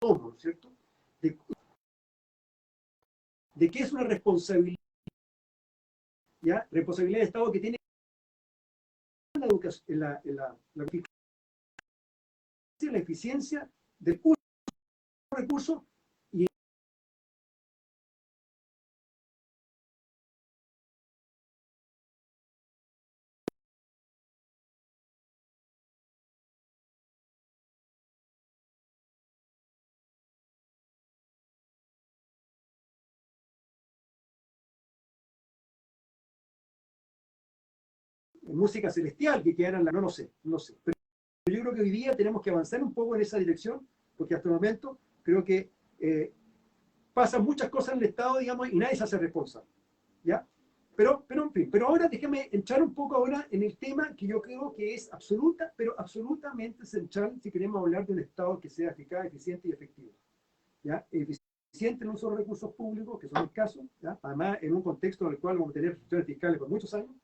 público, ¿cierto?, de, de qué es una responsabilidad, ¿ya?, responsabilidad del Estado que tiene la educación, la eficiencia del uso de recursos y música celestial que quedaran, no lo sé, no sé. Pero yo creo que hoy día tenemos que avanzar un poco en esa dirección, porque hasta el momento creo que pasan muchas cosas en el Estado, digamos, y nadie se hace responsable, ¿ya? En fin, pero ahora déjame entrar un poco ahora en el tema que yo creo que es absolutamente central si queremos hablar de un Estado que sea eficaz, eficiente y efectivo. ¿ya? Eficiente en el uso de los recursos públicos, que son escasos, ¿ya? Además en un contexto en el cual vamos a tener restricciones fiscales por muchos años,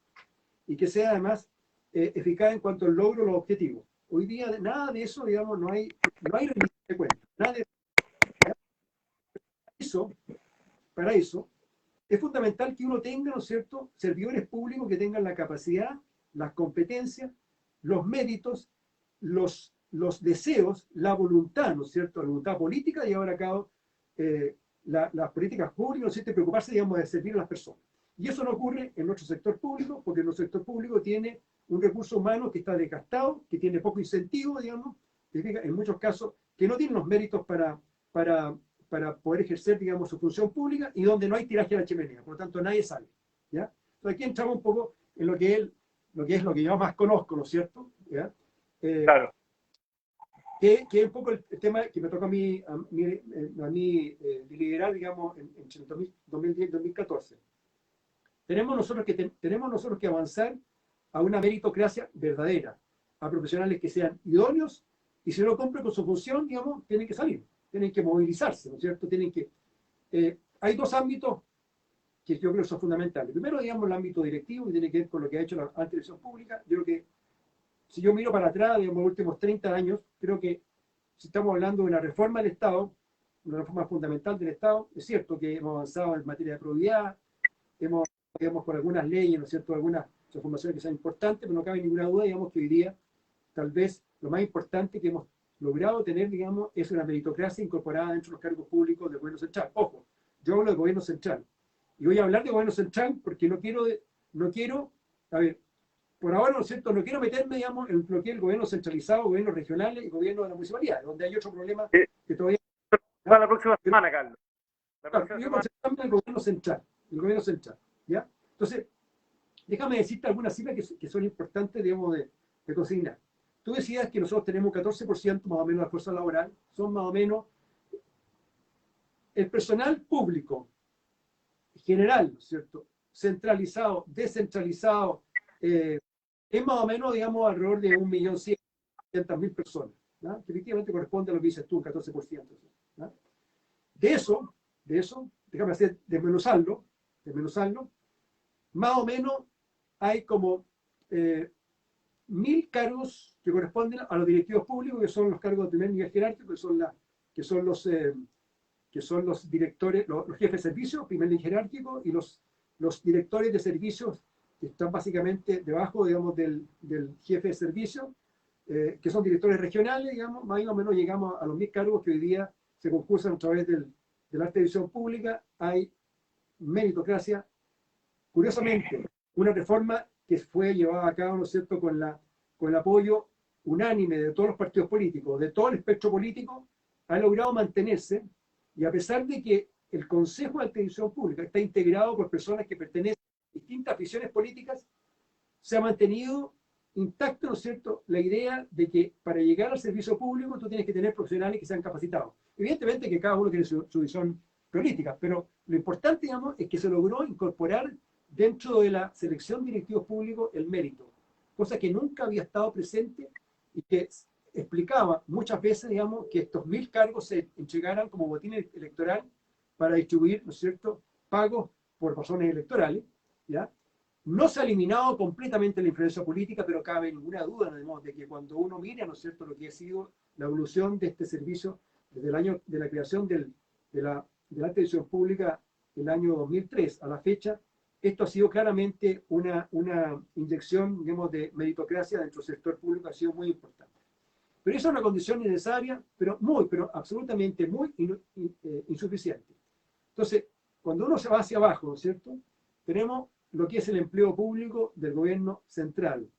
y que sea además eficaz en cuanto al logro de los objetivos. Hoy día nada de eso, digamos, no hay rendición de cuentas. Nada de eso, para eso, es fundamental que uno tenga, ¿no es cierto?, servidores públicos que tengan la capacidad, las competencias, los méritos, los deseos, la voluntad, ¿no es cierto?, la voluntad política de llevar a cabo las políticas públicas, ¿no es cierto?, y preocuparse, digamos, de servir a las personas. Y eso no ocurre en nuestro sector público, porque nuestro sector público tiene un recurso humano que está desgastado, que tiene poco incentivo, digamos, en muchos casos, que no tiene los méritos para poder ejercer, digamos, su función pública y donde no hay tiraje a la chimenea, por lo tanto nadie sale, ¿ya? Entonces aquí entramos un poco en lo que es lo que yo más conozco, ¿no es cierto? ¿Ya? Claro. Que es un poco el tema que me toca a mí liderar, digamos, entre 2010 y 2014. Tenemos nosotros que avanzar a una meritocracia verdadera, a profesionales que sean idóneos, y si no cumplen con su función, digamos, tienen que salir, tienen que movilizarse, ¿no es cierto? Hay dos ámbitos que yo creo que son fundamentales. Primero, digamos, el ámbito directivo, que tiene que ver con lo que ha hecho la alta dirección pública. Yo creo que, si yo miro para atrás, digamos, los últimos 30 años, creo que si estamos hablando de una reforma del Estado, una reforma fundamental del Estado, es cierto que hemos avanzado en materia de probidad, digamos, por algunas leyes, ¿no es cierto?, algunas transformaciones que sean importantes, pero no cabe ninguna duda, digamos, que hoy día, tal vez, lo más importante que hemos logrado tener, digamos, es una meritocracia incorporada dentro de los cargos públicos del gobierno central. Ojo, yo hablo del gobierno central. Y voy a hablar del gobierno central porque no quiero, a ver, por ahora, ¿no es cierto?, no quiero meterme, digamos, en lo que es el gobierno centralizado, gobiernos regionales y gobierno de la municipalidad, donde hay otro problema que todavía... Para la próxima semana, Carlos. La próxima Yo semana. concentrarme en el gobierno central, ¿ya? Entonces, déjame decirte algunas cifras que son importantes, digamos, de consignar. Tú decías que nosotros tenemos un 14% más o menos de la fuerza laboral, son más o menos el personal público general, ¿no es cierto?, centralizado, descentralizado, es más o menos, digamos, alrededor de 1.100.000 personas, ¿no?, que efectivamente corresponde a lo que dices tú, un 14%. ¿no? De eso, déjame desmenuzarlo, más o menos hay como 1.000 cargos que corresponden a los directivos públicos, que son los cargos de primer nivel jerárquico, que son los directores, los jefes de servicio, primer nivel jerárquico, y los directores de servicios que están básicamente debajo, digamos, del jefe de servicio, que son directores regionales, digamos, más o menos llegamos a los 1.000 cargos que hoy día se concursan a través de la alta dirección pública. Hay meritocracia. Curiosamente, una reforma que fue llevada a cabo, ¿no es cierto?, con el apoyo unánime de todos los partidos políticos, de todo el espectro político, ha logrado mantenerse, y a pesar de que el Consejo de Alta Dirección Pública está integrado por personas que pertenecen a distintas visiones políticas, se ha mantenido intacto, ¿no es cierto?, la idea de que para llegar al servicio público tú tienes que tener profesionales que sean capacitados. Evidentemente que cada uno tiene su visión política, pero lo importante, digamos, es que se logró incorporar dentro de la selección de directivos públicos el mérito, cosa que nunca había estado presente y que explicaba muchas veces, digamos, que estos 1.000 cargos se entregaran como botín electoral para distribuir, ¿no es cierto?, pagos por razones electorales, ¿ya? No se ha eliminado completamente la influencia política, pero cabe ninguna duda, ¿no?, de que cuando uno mira, ¿no es cierto?, lo que ha sido la evolución de este servicio desde el año de la creación de la alta dirección pública, el año 2003 a la fecha, esto ha sido claramente una inyección, digamos, de meritocracia dentro del sector público, ha sido muy importante. Pero esa es una condición necesaria, pero absolutamente muy insuficiente. Entonces, cuando uno se va hacia abajo, ¿no es cierto?, tenemos lo que es el empleo público del gobierno central.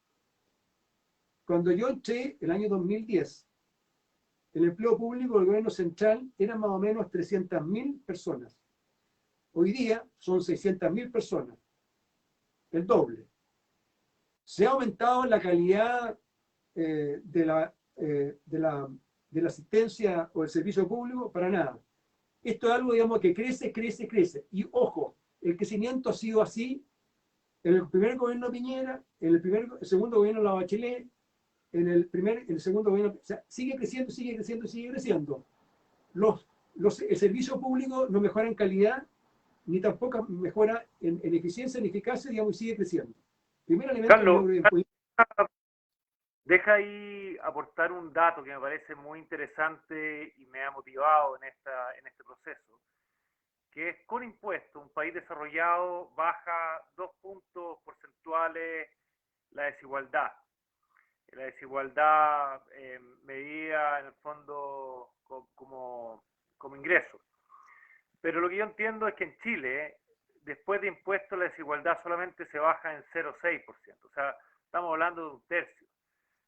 Cuando yo entré el año 2010, el empleo público del gobierno central era más o menos 300.000 personas. Hoy día son 600.000 personas, el doble. Se ha aumentado la calidad de la asistencia o el servicio público, para nada. Esto es algo, digamos, que crece. Y ojo, el crecimiento ha sido así en el primer gobierno de Piñera, en el segundo gobierno de la Bachelet, en el segundo gobierno, o sea, sigue creciendo. el servicio público no mejora en calidad, ni tampoco mejora en eficiencia, ni eficacia, digamos, y sigue creciendo. Primer elemento, Carlos, yo creo que deja ahí aportar un dato que me parece muy interesante y me ha motivado en este proceso, que es con impuestos, un país desarrollado baja 2 puntos porcentuales la desigualdad. La desigualdad medida en el fondo como ingreso. Pero lo que yo entiendo es que en Chile, después de impuestos, la desigualdad solamente se baja en 0,6%. O sea, estamos hablando de un tercio.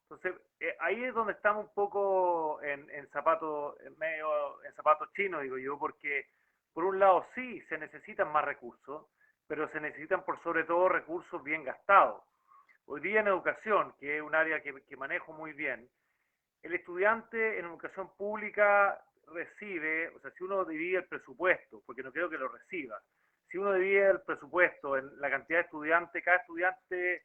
Entonces, ahí es donde estamos un poco en zapatos, medio en zapatos chinos, digo yo, porque por un lado sí se necesitan más recursos, pero se necesitan por sobre todo recursos bien gastados. Hoy día en educación, que es un área que manejo muy bien, el estudiante en educación pública recibe, o sea, si uno divide el presupuesto, porque no creo que lo reciba, si uno divide el presupuesto en la cantidad de estudiantes, cada estudiante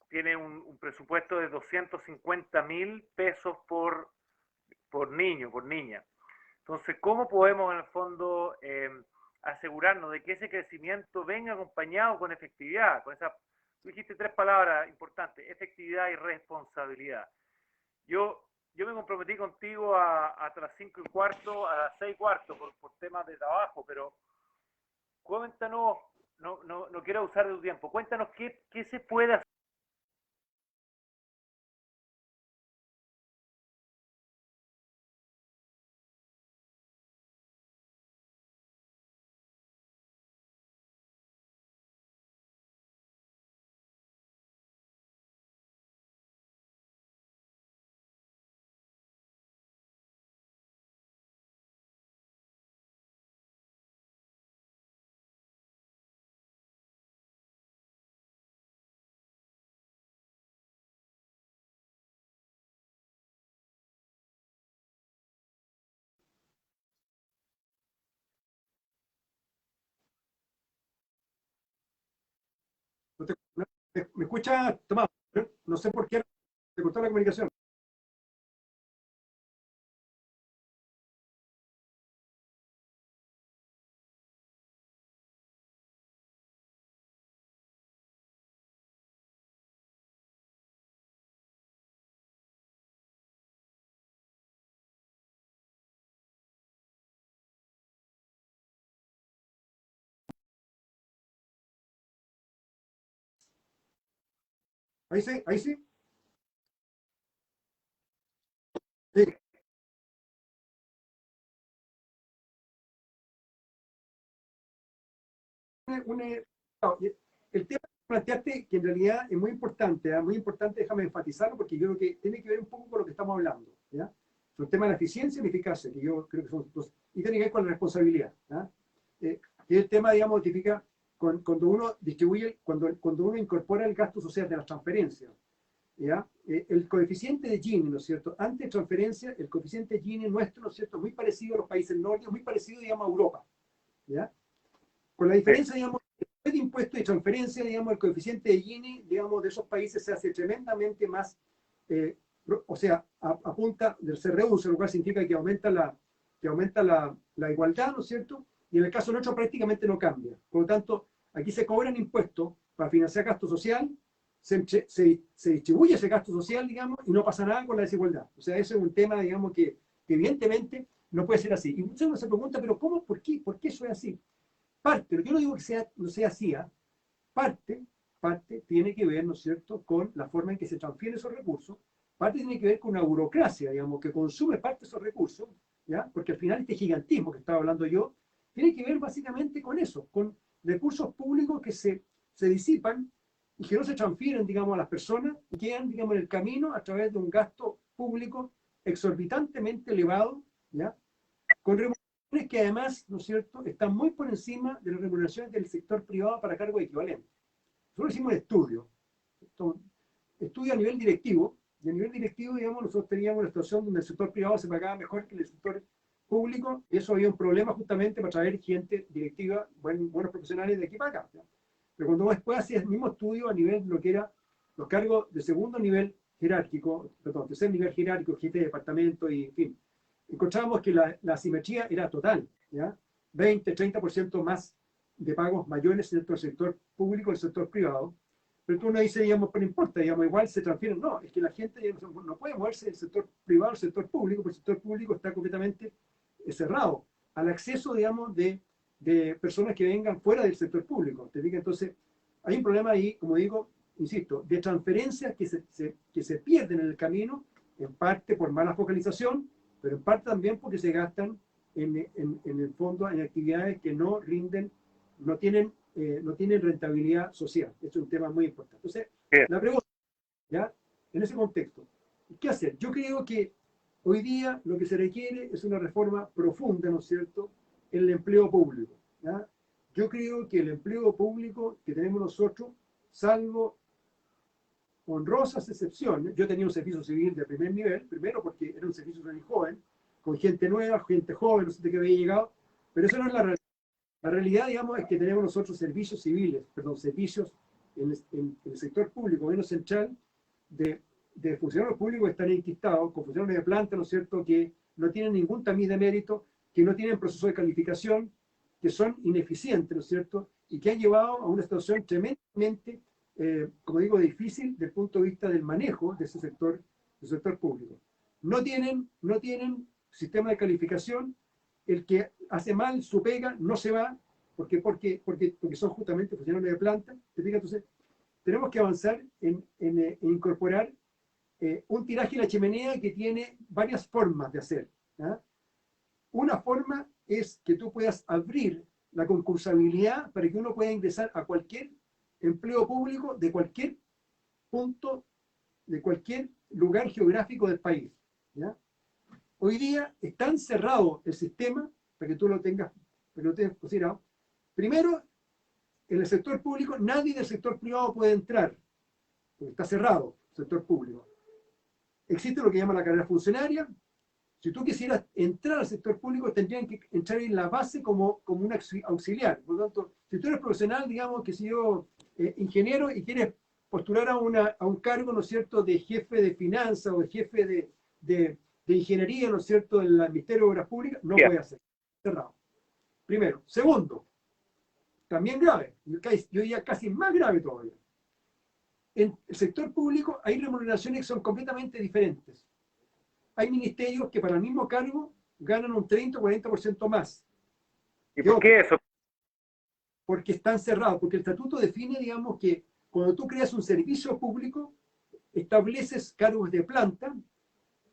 tiene un presupuesto de 250.000 pesos por niño, por niña. Entonces, ¿cómo podemos en el fondo asegurarnos de que ese crecimiento venga acompañado con efectividad? Con esa, tú dijiste 3 palabras importantes: efectividad y responsabilidad. Yo me comprometí contigo hasta las 5:15, a las 6:15 por temas de trabajo, pero cuéntanos, no quiero usar de tu tiempo, cuéntanos qué se puede hacer. me escucha, Tomás, no sé por qué se cortó la comunicación. Ahí sí, ahí sí. Sí. No, el tema que planteaste, que en realidad es muy importante, déjame enfatizarlo, porque yo creo que tiene que ver un poco con lo que estamos hablando, ¿ya? El tema de la eficiencia y la eficacia, que yo creo que son dos, y tiene que ver con la responsabilidad, ¿ya? Que el tema, digamos, tipifica cuando uno distribuye, cuando uno incorpora el gasto social de las transferencias, ¿ya? El coeficiente de Gini, ¿no es cierto? Antes de transferencia, el coeficiente de Gini nuestro, ¿no es cierto?, muy parecido a los países nórdicos, muy parecido, digamos, a Europa, ¿ya? Con la diferencia, digamos, de impuesto y transferencia, digamos, el coeficiente de Gini, digamos, de esos países se hace tremendamente más, eh, o sea, apunta, se reduce, lo cual significa que aumenta la igualdad, ¿no es cierto? Y en el caso nuestro prácticamente no cambia. Por lo tanto, aquí se cobran impuestos para financiar gasto social, se distribuye ese gasto social, digamos, y no pasa nada con la desigualdad. O sea, ese es un tema, digamos, que evidentemente no puede ser así. Y muchos uno se pregunta, pero ¿cómo? ¿Por qué eso es así? Parte, yo no digo que no sea así, ¿eh? parte, parte tiene que ver, ¿no es cierto?, con la forma en que se transfieren esos recursos, parte tiene que ver con una burocracia, digamos, que consume parte de esos recursos, ¿ya? Porque al final este gigantismo que estaba hablando yo, tiene que ver básicamente con eso, con recursos públicos que se disipan y que no se transfieren, digamos, a las personas y quedan, digamos, en el camino a través de un gasto público exorbitantemente elevado, ¿ya? Con remuneraciones que además, ¿no es cierto?, están muy por encima de las remuneraciones del sector privado para cargos equivalentes. Nosotros hicimos un estudio a nivel directivo, y a nivel directivo, digamos, nosotros teníamos una situación donde el sector privado se pagaba mejor que el sector público, y eso había un problema justamente para traer gente directiva, buenos profesionales de aquí para acá, ¿ya? Pero cuando después hacías el mismo estudio a nivel de lo que era los cargos de segundo nivel jerárquico, perdón, tercer nivel jerárquico, jefe de departamento y, en fin, encontrábamos que la asimetría era total, ¿ya? 20-30% más de pagos mayores entre el sector público y el sector privado. Pero tú no dices, digamos, pero no importa, digamos, igual se transfieren. No, es que la gente digamos, no puede moverse del sector privado al sector público, porque el sector público está completamente cerrado al acceso, digamos, de personas que vengan fuera del sector público. ¿Te fijas? Entonces, hay un problema ahí, como digo, insisto, de transferencias que se pierden en el camino, en parte por mala focalización, pero en parte también porque se gastan en el fondo en actividades que no rinden, no tienen rentabilidad social. Eso es un tema muy importante. Entonces, la pregunta, ¿ya? En ese contexto, ¿qué hacer? Yo creo que hoy día lo que se requiere es una reforma profunda, ¿no es cierto?, en el empleo público, ¿ya? Yo creo que el empleo público que tenemos nosotros, salvo honrosas excepciones, yo tenía un servicio civil de primer nivel, primero porque era un servicio civil joven, con gente nueva, gente joven, no sé de qué había llegado, pero eso no es la realidad. La realidad, digamos, es que tenemos nosotros servicios civiles, perdón, servicios en el sector público, menos central, de funcionarios públicos que están enquistados, con funcionarios de planta, ¿no es cierto?, que no tienen ningún tamiz de mérito, que no tienen proceso de calificación, que son ineficientes, ¿no es cierto?, y que han llevado a una situación tremendamente, como digo, difícil desde el punto de vista del manejo de ese sector, del sector público. No tienen sistema de calificación. El que hace mal su pega no se va porque son justamente funcionarios de planta. ¿Te fijas? Entonces, tenemos que avanzar en incorporar un tiraje en la chimenea que tiene varias formas de hacer, ¿ya? Una forma es que tú puedas abrir la concursabilidad para que uno pueda ingresar a cualquier empleo público de cualquier punto, de cualquier lugar geográfico del país, ¿ya? Hoy día es tan cerrado el sistema, para que tú lo tengas considerado. Primero, en el sector público, nadie del sector privado puede entrar, porque está cerrado el sector público. Existe lo que llama la carrera funcionaria. Si tú quisieras entrar al sector público, tendrían que entrar en la base como un auxiliar. Por lo tanto, si tú eres profesional, digamos que si yo, ingeniero, y quieres postular a un cargo, ¿no es cierto?, de jefe de finanzas o de jefe de ingeniería, ¿no es cierto?, en el Ministerio de Obras Públicas, no puede hacer. Cerrado. Primero. Segundo, también grave, yo diría casi más grave todavía. En el sector público hay remuneraciones que son completamente diferentes. Hay ministerios que para el mismo cargo ganan un 30 o 40% más. ¿Y por qué eso? Porque están cerrados, porque el estatuto define, digamos, que cuando tú creas un servicio público, estableces cargos de planta.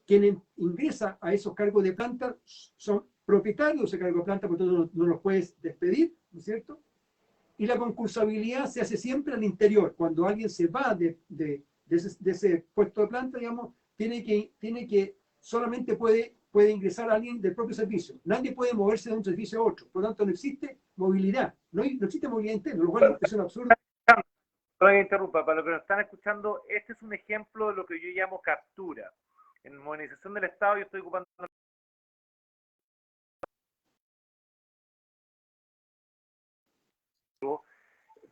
Quien ingresa a esos cargos de planta son propietarios de ese cargo de planta, por lo tanto no los puedes despedir, ¿no es cierto? Y la concursabilidad se hace siempre al interior. Cuando alguien se va de ese puesto de planta, digamos, tiene que solamente puede ingresar a alguien del propio servicio. Nadie puede moverse de un servicio a otro. Por lo tanto, no existe movilidad. No existe movilidad interna, lo cual es un absurdo. No me interrumpa, para los que nos están escuchando, este es un ejemplo de lo que yo llamo captura. En modernización del Estado yo estoy ocupando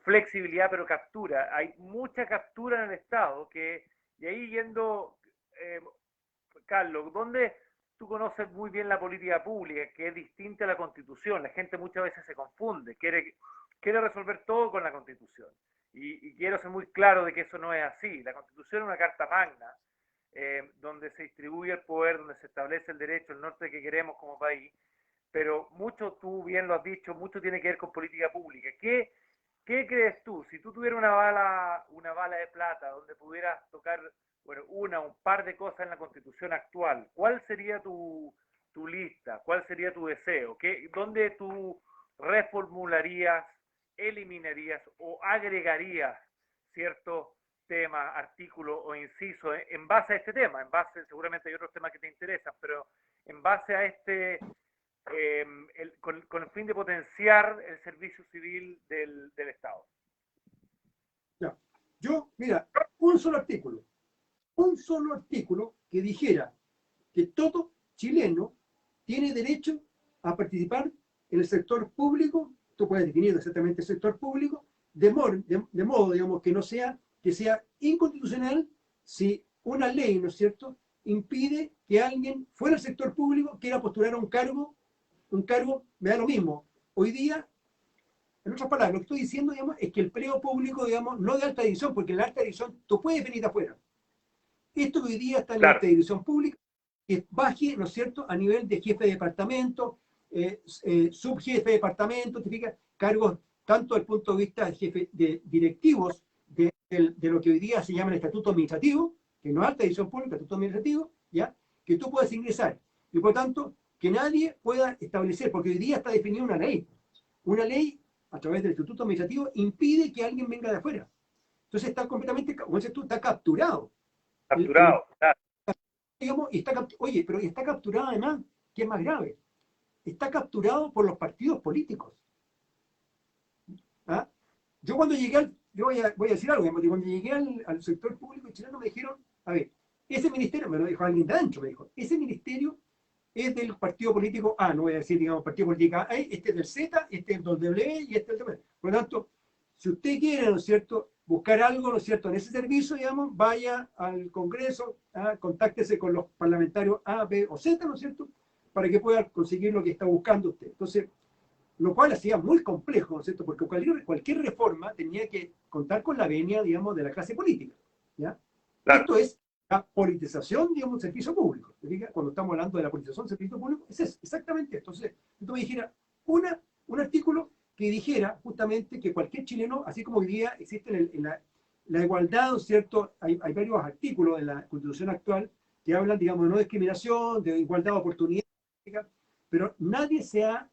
flexibilidad, pero captura. Hay mucha captura en el Estado y ahí yendo, Carlos, ¿dónde tú conoces muy bien la política pública, que es distinta a la Constitución? La gente muchas veces se confunde, quiere resolver todo con la Constitución. Y quiero ser muy claro de que eso no es así. La Constitución es una carta magna, donde se distribuye el poder, donde se establece el derecho, el norte que queremos como país, pero mucho, tú bien lo has dicho, mucho tiene que ver con política pública. ¿Qué crees tú? Si tú tuvieras una bala de plata donde pudieras tocar, bueno, un par de cosas en la Constitución actual, ¿cuál sería tu lista? ¿Cuál sería tu deseo? ¿Dónde tú reformularías, eliminarías o agregarías ciertos temas, artículos o incisos en base a este tema? Seguramente hay otros temas que te interesan, pero en base a con el fin de potenciar el servicio civil del Estado. Ya. Mira, un solo artículo que dijera que todo chileno tiene derecho a participar en el sector público. Tú puedes definir exactamente el sector público, de modo, digamos, que sea inconstitucional si una ley, ¿no es cierto?, impide que alguien fuera del sector público quiera postular a un cargo, me da lo mismo. Hoy día, en otras palabras, lo que estoy diciendo, digamos, es que el empleo público, digamos, no de alta dirección, porque en la alta dirección tú puedes venir de afuera. Esto que hoy día está en la Claro, alta dirección pública, que baje, ¿no es cierto?, a nivel de jefe de departamento, subjefe de departamento, ¿te fijas? Cargos tanto desde el punto de vista de, jefe, de directivos de lo que hoy día se llama el estatuto administrativo, que no es alta dirección pública, estatuto administrativo, ¿ya? Que tú puedas ingresar. Y por lo tanto, que nadie pueda establecer, porque hoy día está definida una ley. Una ley, a través del estatuto administrativo, impide que alguien venga de afuera. Entonces está completamente, como dices tú, está capturado. capturado. Claro. Digamos, y está, oye, pero está capturado además, que es más grave, está capturado por los partidos políticos. ¿Ah? Yo cuando llegué yo voy a decir algo, digamos, cuando llegué al sector público chileno me dijeron, a ver, ese ministerio, me lo dijo alguien de ancho, me dijo, ese ministerio es del partido político A, no voy a decir, digamos, partido político A, este es del Z, este es del W y este es del W. Por lo tanto, si usted quiere, ¿no es cierto?, buscar algo, ¿no es cierto?, en ese servicio, digamos, vaya al Congreso, contáctese con los parlamentarios A, B o Z, ¿no es cierto?, para que pueda conseguir lo que está buscando usted. Entonces, lo cual hacía muy complejo, ¿no es cierto?, porque cualquier reforma tenía que contar con la venia, digamos, de la clase política, ¿ya? Claro. Esto es la politización, digamos, del servicio público. Cuando estamos hablando de la politización del servicio público, es eso, exactamente. Entonces, tú me dijeras un artículo que dijera justamente que cualquier chileno, así como hoy día existe la igualdad, ¿no es cierto? Hay varios artículos en la Constitución actual que hablan, digamos, de no discriminación, de igualdad de oportunidades, pero nadie se ha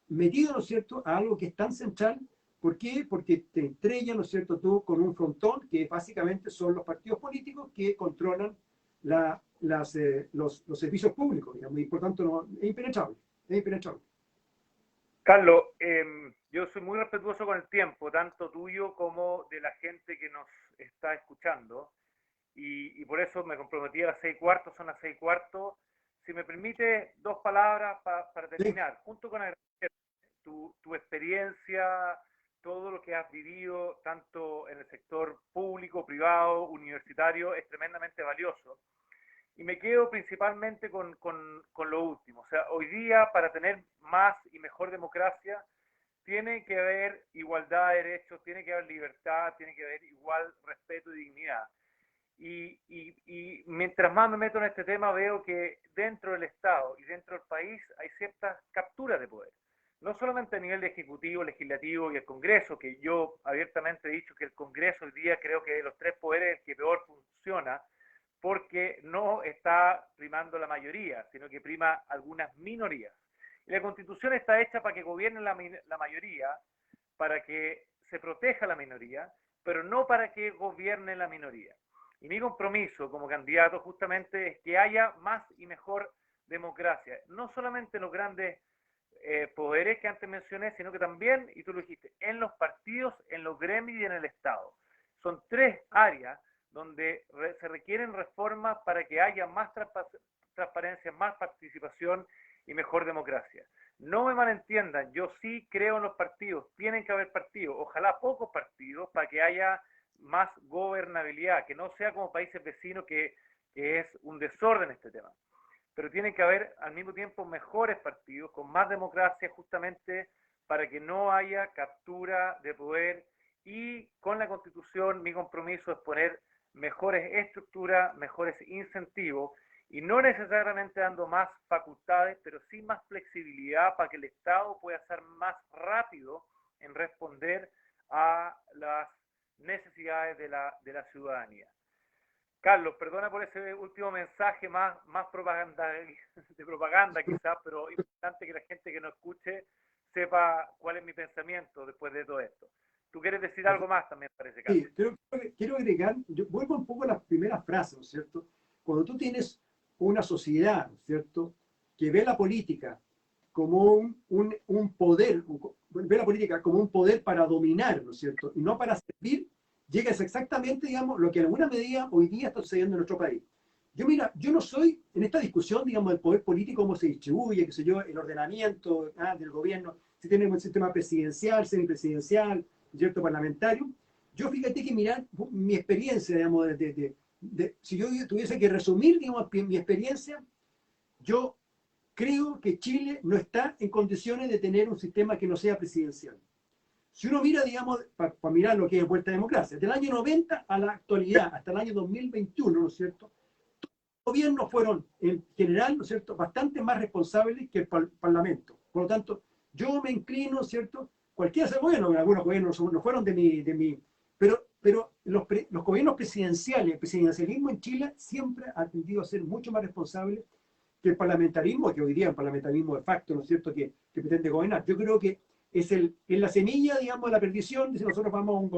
metido, ¿no es cierto?, a algo que es tan central. ¿Por qué? Porque te estrellan, ¿no es cierto?, tú con un frontón que básicamente son los partidos políticos que controlan los servicios públicos, digamos, y por tanto no, es impenetrable, es impenetrable. Carlos, yo soy muy respetuoso con el tiempo, tanto tuyo como de la gente que nos está escuchando, y por eso me comprometí a las 6:15, son las 6:15. Si me permite, dos palabras para Sí. terminar, junto con agradecer tu experiencia, todo lo que has vivido, tanto en el sector público, privado, universitario, es tremendamente valioso. Y me quedo principalmente con lo último. O sea, hoy día, para tener más y mejor democracia, tiene que haber igualdad de derechos, tiene que haber libertad, tiene que haber igual respeto y dignidad. Y mientras más me meto en este tema, veo que dentro del Estado y dentro del país hay ciertas capturas de poder. No solamente a nivel de ejecutivo, legislativo y el Congreso, que yo abiertamente he dicho que el Congreso hoy día creo que de los tres poderes el que peor funciona, porque no está primando la mayoría, sino que prima algunas minorías. Y la Constitución está hecha para que gobierne la mayoría, para que se proteja la minoría, pero no para que gobierne la minoría. Y mi compromiso como candidato justamente es que haya más y mejor democracia, no solamente en los grandes poderes que antes mencioné, sino que también, y tú lo dijiste, en los partidos, en los gremios y en el Estado. Son tres áreas donde se requieren reformas para que haya más transparencia, más participación y mejor democracia. No me malentiendan, yo sí creo en los partidos, tienen que haber partidos, ojalá pocos partidos para que haya más gobernabilidad, que no sea como países vecinos que es un desorden este tema. Pero tiene que haber al mismo tiempo mejores partidos, con más democracia justamente para que no haya captura de poder, y con la Constitución mi compromiso es poner mejores estructuras, mejores incentivos, y no necesariamente dando más facultades, pero sí más flexibilidad para que el Estado pueda ser más rápido en responder a las necesidades de la ciudadanía. Carlos, perdona por ese último mensaje más propaganda, de propaganda quizás, pero es importante que la gente que nos escuche sepa cuál es mi pensamiento después de todo esto. ¿Tú quieres decir algo más también, parece, Carlos? Sí, quiero agregar, yo vuelvo un poco a las primeras frases, ¿no es cierto? Cuando tú tienes una sociedad, ¿no es cierto?, que ve la política como un poder, ve la política como un poder para dominar, ¿no es cierto?, y no para servir, llegas exactamente, digamos, lo que en alguna medida hoy día está sucediendo en nuestro país. Mira, yo no soy, en esta discusión, digamos, del poder político, cómo se distribuye, qué sé yo, el ordenamiento del gobierno, si tenemos un sistema presidencial, semipresidencial, ¿cierto?, parlamentario. Yo fíjate que mirar mi experiencia, digamos, si yo tuviese que resumir, digamos, mi experiencia, yo creo que Chile no está en condiciones de tener un sistema que no sea presidencial. Si uno mira, digamos, para mirar lo que es vuelta a democracia, del año 90 a la actualidad, hasta el año 2021, ¿no es cierto? Los gobiernos fueron, en general, ¿no es cierto?, bastante más responsables que el Parlamento. Por lo tanto, yo me inclino, ¿no es cierto?, cualquiera sea el gobierno, algunos gobiernos no fueron pero los gobiernos presidenciales, el presidencialismo en Chile siempre ha tendido a ser mucho más responsable que el parlamentarismo, que hoy día es un parlamentarismo de facto, ¿no es cierto?, que pretende gobernar. Yo creo que es la semilla, digamos, de la perdición, si nosotros vamos a un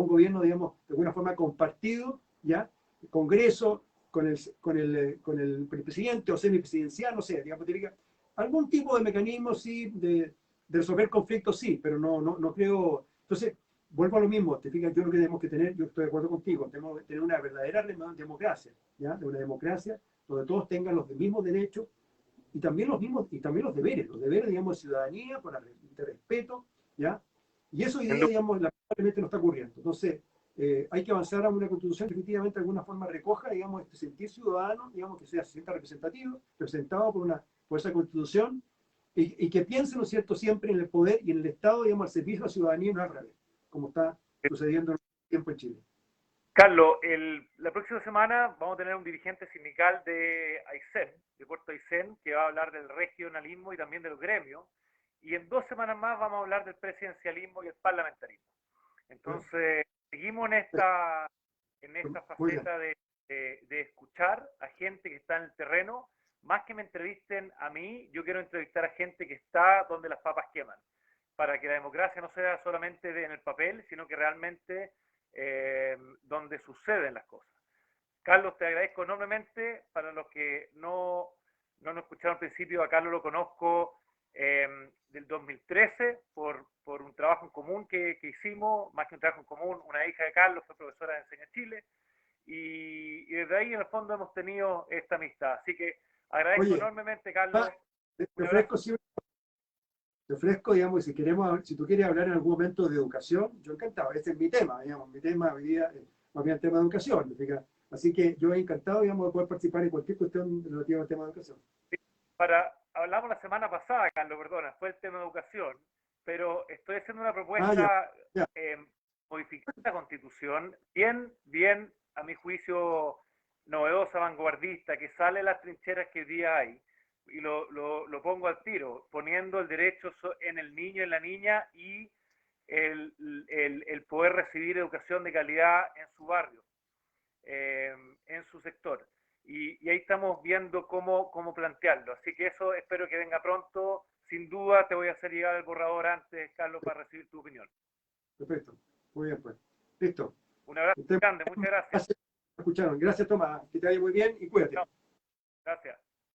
gobierno, digamos, de alguna forma compartido, ¿ya? El Congreso, con el presidente o semipresidencial, no sé, digamos, algún tipo de mecanismo, sí, de resolver conflictos, sí, pero no creo. Entonces, vuelvo a lo mismo, te fijas, yo lo que tenemos que tener, yo estoy de acuerdo contigo, tenemos que tener una verdadera democracia, ¿ya? De una democracia donde todos tengan los mismos derechos y también los deberes, digamos, de ciudadanía, de respeto, ¿ya? Y eso hoy día, digamos, lamentablemente no está ocurriendo. Entonces, hay que avanzar a una constitución que efectivamente de alguna forma recoja, digamos, este sentir ciudadano, digamos, que sea, se sienta representativo, representado por esa constitución, y que piense, ¿no es cierto?, siempre en el poder y en el Estado, digamos, al servicio de la ciudadanía y no al revés, como está sucediendo en el tiempo en Chile. Carlos, la próxima semana vamos a tener un dirigente sindical de Aysén, de Puerto Aysén, que va a hablar del regionalismo y también de los gremios. Y en 2 semanas más vamos a hablar del presidencialismo y el parlamentarismo. Entonces, seguimos en esta faceta de escuchar a gente que está en el terreno. Más que me entrevisten a mí, yo quiero entrevistar a gente que está donde las papas queman, para que la democracia no sea solamente en el papel, sino que realmente donde suceden las cosas. Carlos, te agradezco enormemente. Para los que no nos escucharon al principio, a Carlos lo conozco del 2013 por un trabajo en común que hicimos, más que un trabajo en común, una hija de Carlos fue profesora de Enseña Chile, y desde ahí en el fondo hemos tenido esta amistad. Así que agradezco enormemente, Carlos. Te ofrezco, digamos, si tú quieres hablar en algún momento de educación, yo encantado. Este es mi tema, digamos, mi tema hoy día es más bien el tema de educación. Así que yo he encantado, digamos, de poder participar en cualquier cuestión relativa al tema de educación. Hablamos la semana pasada, Carlos, perdona, fue el tema de educación, pero estoy haciendo una propuesta, modificar la Constitución, bien, a mi juicio, novedosa, vanguardista, que sale de las trincheras que hoy día hay, y lo pongo al tiro, poniendo el derecho en el niño, en la niña, y el poder recibir educación de calidad en su barrio, en su sector. Y ahí estamos viendo cómo plantearlo. Así que eso espero que venga pronto. Sin duda te voy a hacer llegar el borrador antes, Carlos, para recibir tu opinión. Perfecto. Muy bien, pues. Listo. Un abrazo grande. Muchas gracias. Escucharon. Gracias, Tomás. Que te vaya muy bien y cuídate. No, gracias.